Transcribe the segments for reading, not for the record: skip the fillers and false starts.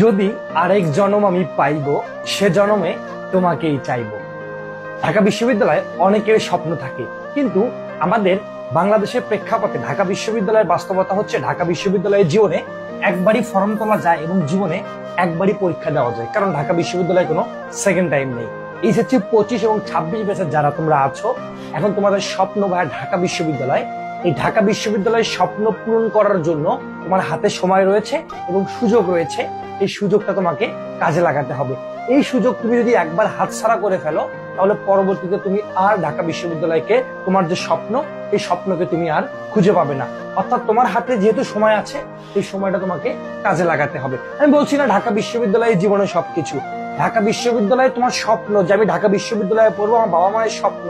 যদি আরেক জনম আমি পাইব, সে জনমে তোমাকেই চাইব। ঢাকা বিশ্ববিদ্যালয়ে অনেকের স্বপ্ন থাকে, কিন্তু আমাদের বাংলাদেশের প্রেক্ষাপটে ঢাকা বিশ্ববিদ্যালয়ের বাস্তবতা হচ্ছে ঢাকা বিশ্ববিদ্যালয়ের জীবনে একবারই ফর্ম তোলা যায় এবং জীবনে একবারই পরীক্ষা দেওয়া যায়, কারণ ঢাকা বিশ্ববিদ্যালয়ে কোনো সেকেন্ড টাইম নেই। এইচএসসি 25 এবং 26 ব্যাচের যারা তোমরা আছো, এখন তোমাদের স্বপ্ন ভাই ঢাকা বিশ্ববিদ্যালয়। এই ঢাকা বিশ্ববিদ্যালয়ের স্বপ্ন পূরণ করার জন্য তোমার হাতে সময় রয়েছে এবং সুযোগ রয়েছে। এই সুযোগটা তোমাকে কাজে লাগাতে হবে। এই সুযোগ তুমি যদি একবার হাতছাড়া করে ফেলো, তাহলে পরবর্তীতে তুমি আর ঢাকা বিশ্ববিদ্যালয়কে, তোমার যে স্বপ্ন, এই স্বপ্নকে তুমি আর খুঁজে পাবে না। অর্থাৎ তোমার হাতে যেহেতু সময় আছে, এই সময়টা তোমাকে কাজে লাগাতে হবে। আমি বলছি না ঢাকা বিশ্ববিদ্যালয়ের জীবনে সবকিছু। ঢাকা বিশ্ববিদ্যালয়ে তোমার স্বপ্ন যে আমি ঢাকা বিশ্ববিদ্যালয়ে পড়বো, আমার বাবা মায়ের স্বপ্ন,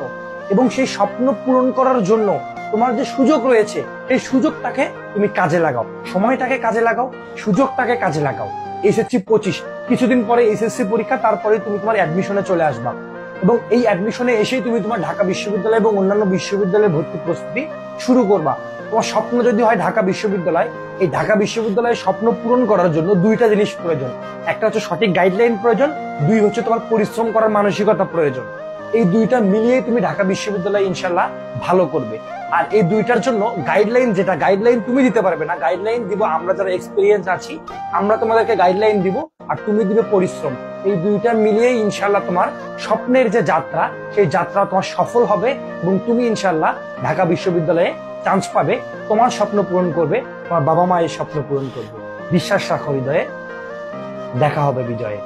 এবং সেই স্বপ্ন পূরণ করার জন্য তোমার যে সুযোগ রয়েছে, সেই সুযোগটাকে তুমি কাজে লাগাও, সময়টাকে কাজে লাগাও, সুযোগটাকে কাজে লাগাও। এসএসসি 25 কিছুদিন পরে এসএসসি পরীক্ষা, তারপরে তুমি তোমার অ্যাডমিশনে চলে আসবা এবং এই অ্যাডমিশনে এসেই তুমি তোমার ঢাকা বিশ্ববিদ্যালয় এবং অন্যান্য বিশ্ববিদ্যালয়ে ভর্তি প্রস্তুতি শুরু করবা। তোমার স্বপ্ন যদি হয় ঢাকা বিশ্ববিদ্যালয়, এই ঢাকা বিশ্ববিদ্যালয়ের স্বপ্ন পূরণ করার জন্য দুইটা জিনিস প্রয়োজন। একটা হচ্ছে সঠিক গাইডলাইন প্রয়োজন, দুই হচ্ছে তোমার পরিশ্রম করার মানসিকতা প্রয়োজন। এই দুইটা মিলিয়ে তুমি ঢাকা বিশ্ববিদ্যালয়ে ইনশাল্লাহ ভালো করবে। আর এই দুইটার জন্য গাইডলাইন, যেটা গাইডলাইন তুমি দিতে পারবে না, গাইডলাইন দিব আমরা যারা এক্সপিরিয়েন্স আছি, আমরা তোমাদেরকে গাইডলাইন দিব, আর তুমি দিবে পরিশ্রম। এই দুইটা মিলিয়ে ইনশাল্লাহ তোমার স্বপ্নের যে যাত্রা, সেই যাত্রা তোমার সফল হবে এবং তুমি ইনশাল্লাহ ঢাকা বিশ্ববিদ্যালয়ে চান্স পাবে, তোমার স্বপ্ন পূরণ করবে, তোমার বাবা মায়ের স্বপ্ন পূরণ করবে। বিশ্বাস রাখো হৃদয়ে, দেখা হবে বিজয়ে।